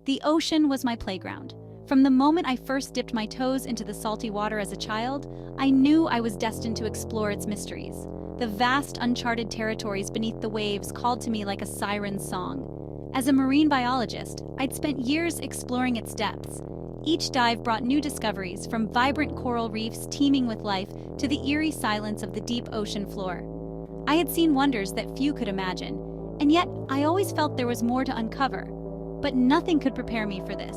The ocean was my playground. From the moment I first dipped my toes into the salty water as a child, I knew I was destined to explore its mysteries. The vast, uncharted territories beneath the waves called to me like a siren's song. As a marine biologist, I'd spent years exploring its depths. Each dive brought new discoveries, from vibrant coral reefs teeming with life to the eerie silence of the deep ocean floor. I had seen wonders that few could imagine, and yet I always felt there was more to uncover. But nothing could prepare me for this.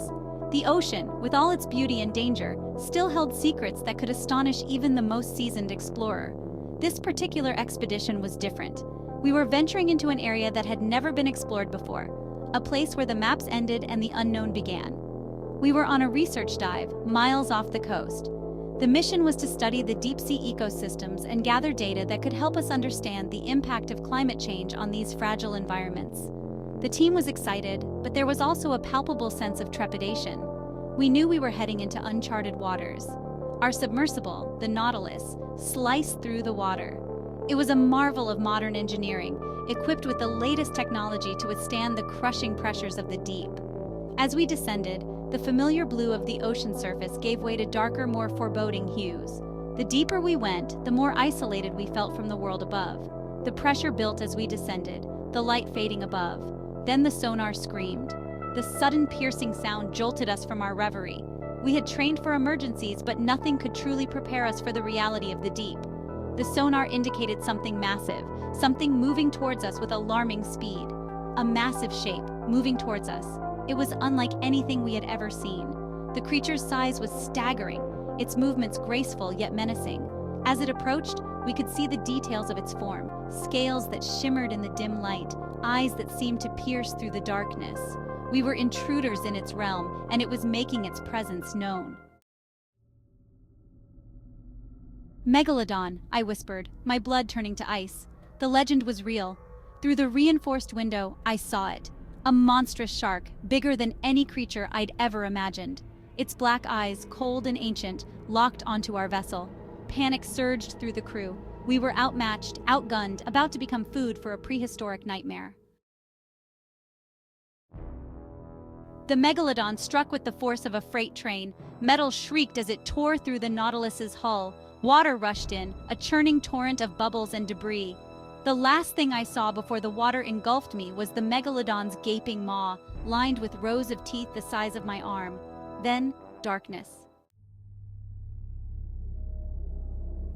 The ocean, with all its beauty and danger, still held secrets that could astonish even the most seasoned explorer. This particular expedition was different. We were venturing into an area that had never been explored before, a place where the maps ended and the unknown began. We were on a research dive, miles off the coast. The mission was to study the deep-sea ecosystems and gather data that could help us understand the impact of climate change on these fragile environments. The team was excited, but there was also a palpable sense of trepidation. We knew we were heading into uncharted waters. Our submersible, the Nautilus, sliced through the water. It was a marvel of modern engineering, equipped with the latest technology to withstand the crushing pressures of the deep. As we descended, the familiar blue of the ocean surface gave way to darker, more foreboding hues. The deeper we went, the more isolated we felt from the world above. The pressure built as we descended, the light fading above. Then the sonar screamed. The sudden piercing sound jolted us from our reverie. We had trained for emergencies, but nothing could truly prepare us for the reality of the deep. The sonar indicated something massive, something moving towards us with alarming speed. A massive shape, moving towards us. It was unlike anything we had ever seen. The creature's size was staggering, its movements graceful yet menacing. As it approached, we could see the details of its form, scales that shimmered in the dim light, eyes that seemed to pierce through the darkness. We were intruders in its realm, and it was making its presence known. Megalodon, I whispered, my blood turning to ice. The legend was real. Through the reinforced window, I saw it. A monstrous shark, bigger than any creature I'd ever imagined. Its black eyes, cold and ancient, locked onto our vessel. Panic surged through the crew. We were outmatched, outgunned, about to become food for a prehistoric nightmare. The Megalodon struck with the force of a freight train. Metal shrieked as it tore through the Nautilus's hull. Water rushed in, a churning torrent of bubbles and debris. The last thing I saw before the water engulfed me was the Megalodon's gaping maw, lined with rows of teeth the size of my arm. Then, darkness.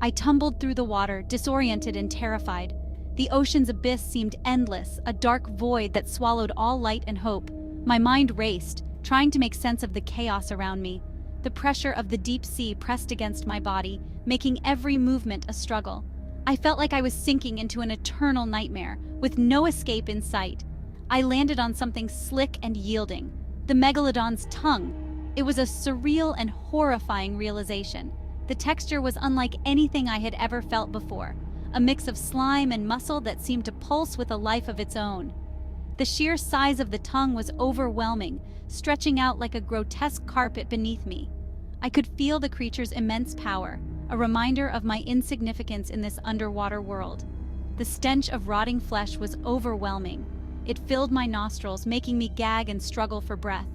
I tumbled through the water, disoriented and terrified. The ocean's abyss seemed endless, a dark void that swallowed all light and hope. My mind raced, trying to make sense of the chaos around me. The pressure of the deep sea pressed against my body, making every movement a struggle. I felt like I was sinking into an eternal nightmare, with no escape in sight. I landed on something slick and yielding, the Megalodon's tongue. It was a surreal and horrifying realization. The texture was unlike anything I had ever felt before, a mix of slime and muscle that seemed to pulse with a life of its own. The sheer size of the tongue was overwhelming, stretching out like a grotesque carpet beneath me. I could feel the creature's immense power, a reminder of my insignificance in this underwater world. The stench of rotting flesh was overwhelming. It filled my nostrils, making me gag and struggle for breath.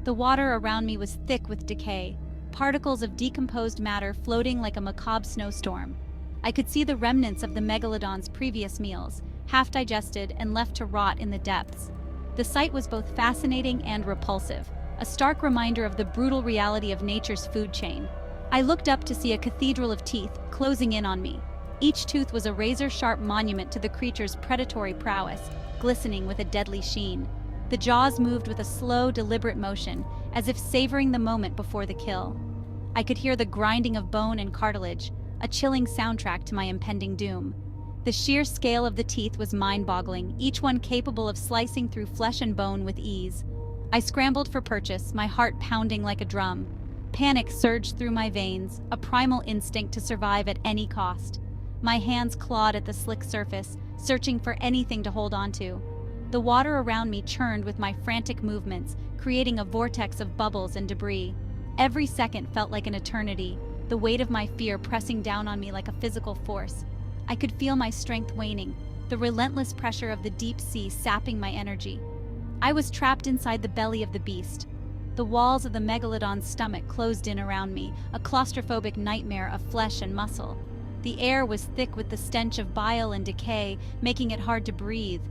The water around me was thick with decay, particles of decomposed matter floating like a macabre snowstorm. I could see the remnants of the Megalodon's previous meals, half digested and left to rot in the depths. The sight was both fascinating and repulsive, a stark reminder of the brutal reality of nature's food chain. I looked up to see a cathedral of teeth closing in on me. Each tooth was a razor-sharp monument to the creature's predatory prowess, glistening with a deadly sheen. The jaws moved with a slow, deliberate motion, as if savoring the moment before the kill. I could hear the grinding of bone and cartilage, a chilling soundtrack to my impending doom. The sheer scale of the teeth was mind-boggling, each one capable of slicing through flesh and bone with ease. I scrambled for purchase, my heart pounding like a drum. Panic surged through my veins, a primal instinct to survive at any cost. My hands clawed at the slick surface, searching for anything to hold onto. The water around me churned with my frantic movements, creating a vortex of bubbles and debris. Every second felt like an eternity, the weight of my fear pressing down on me like a physical force. I could feel my strength waning, the relentless pressure of the deep sea sapping my energy. I was trapped inside the belly of the beast. The walls of the Megalodon's stomach closed in around me, a claustrophobic nightmare of flesh and muscle. The air was thick with the stench of bile and decay, making it hard to breathe.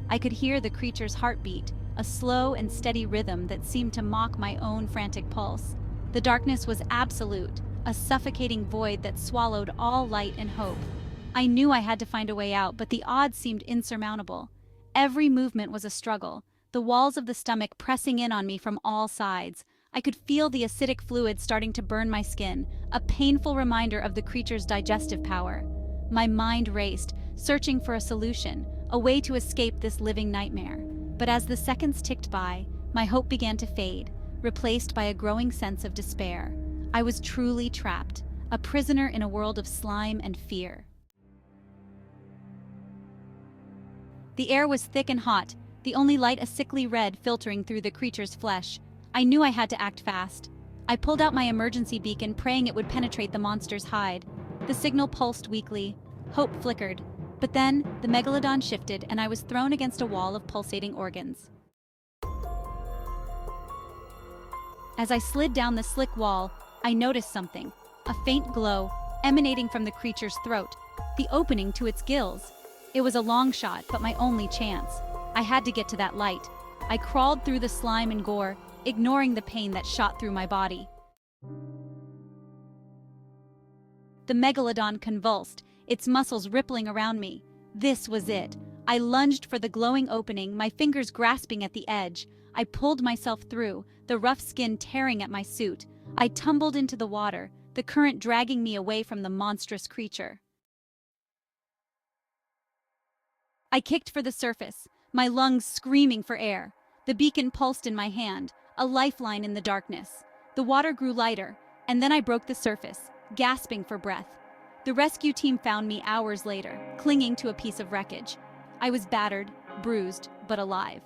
I could hear the creature's heartbeat, a slow and steady rhythm that seemed to mock my own frantic pulse. The darkness was absolute, a suffocating void that swallowed all light and hope. I knew I had to find a way out, but the odds seemed insurmountable. Every movement was a struggle, the walls of the stomach pressing in on me from all sides. I could feel the acidic fluid starting to burn my skin, a painful reminder of the creature's digestive power. My mind raced, searching for a solution, a way to escape this living nightmare. But as the seconds ticked by, my hope began to fade, replaced by a growing sense of despair. I was truly trapped, a prisoner in a world of slime and fear. The air was thick and hot, the only light a sickly red filtering through the creature's flesh. I knew I had to act fast. I pulled out my emergency beacon, praying it would penetrate the monster's hide. The signal pulsed weakly. Hope flickered. But then, the Megalodon shifted, and I was thrown against a wall of pulsating organs. As I slid down the slick wall, I noticed something. A faint glow, emanating from the creature's throat. The opening to its gills. It was a long shot, but my only chance. I had to get to that light. I crawled through the slime and gore, ignoring the pain that shot through my body. The Megalodon convulsed, its muscles rippling around me. This was it. I lunged for the glowing opening, my fingers grasping at the edge. I pulled myself through, the rough skin tearing at my suit. I tumbled into the water, the current dragging me away from the monstrous creature. I kicked for the surface, my lungs screaming for air. The beacon pulsed in my hand, a lifeline in the darkness. The water grew lighter, and then I broke the surface, gasping for breath. The rescue team found me hours later, clinging to a piece of wreckage. I was battered, bruised, but alive.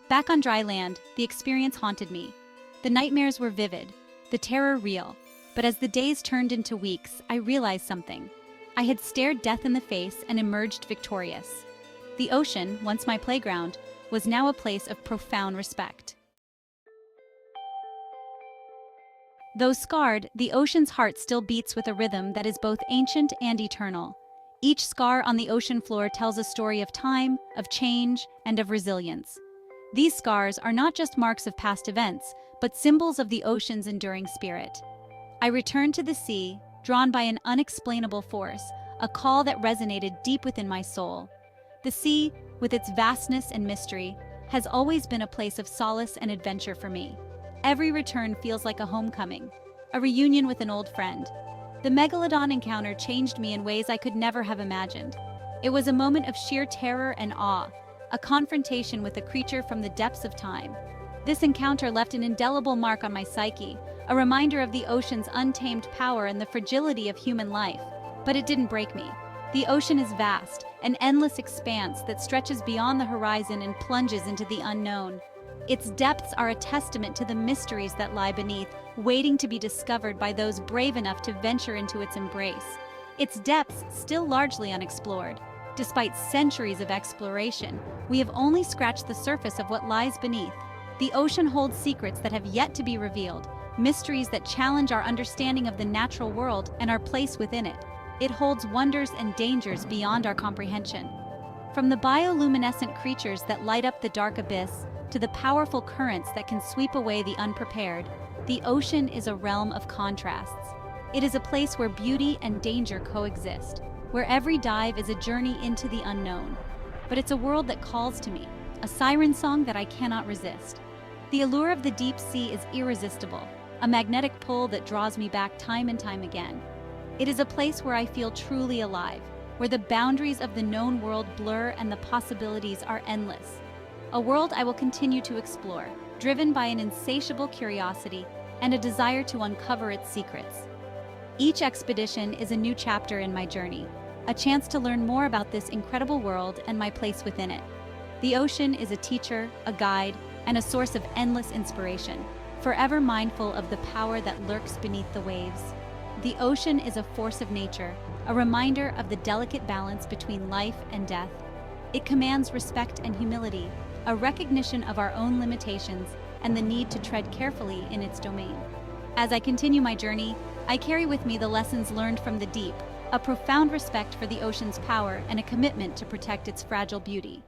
Back on dry land, the experience haunted me. The nightmares were vivid, the terror real. But as the days turned into weeks, I realized something. I had stared death in the face and emerged victorious. The ocean, once my playground, was now a place of profound respect. Though scarred, the ocean's heart still beats with a rhythm that is both ancient and eternal. Each scar on the ocean floor tells a story of time, of change, and of resilience. These scars are not just marks of past events, but symbols of the ocean's enduring spirit. I returned to the sea, drawn by an unexplainable force, a call that resonated deep within my soul. The sea, with its vastness and mystery, has always been a place of solace and adventure for me. Every return feels like a homecoming, a reunion with an old friend. The Megalodon encounter changed me in ways I could never have imagined. It was a moment of sheer terror and awe, a confrontation with a creature from the depths of time. This encounter left an indelible mark on my psyche, a reminder of the ocean's untamed power and the fragility of human life. But it didn't break me. The ocean is vast, an endless expanse that stretches beyond the horizon and plunges into the unknown. Its depths are a testament to the mysteries that lie beneath, waiting to be discovered by those brave enough to venture into its embrace. Its depths still largely unexplored. Despite centuries of exploration, we have only scratched the surface of what lies beneath. The ocean holds secrets that have yet to be revealed, mysteries that challenge our understanding of the natural world and our place within it. It holds wonders and dangers beyond our comprehension. From the bioluminescent creatures that light up the dark abyss to the powerful currents that can sweep away the unprepared, the ocean is a realm of contrasts. It is a place where beauty and danger coexist, where every dive is a journey into the unknown. But it's a world that calls to me, a siren song that I cannot resist. The allure of the deep sea is irresistible, a magnetic pull that draws me back time and time again. It is a place where I feel truly alive, where the boundaries of the known world blur and the possibilities are endless. A world I will continue to explore, driven by an insatiable curiosity and a desire to uncover its secrets. Each expedition is a new chapter in my journey, a chance to learn more about this incredible world and my place within it. The ocean is a teacher, a guide, and a source of endless inspiration, forever mindful of the power that lurks beneath the waves. The ocean is a force of nature, a reminder of the delicate balance between life and death. It commands respect and humility, a recognition of our own limitations and the need to tread carefully in its domain. As I continue my journey, I carry with me the lessons learned from the deep, a profound respect for the ocean's power and a commitment to protect its fragile beauty.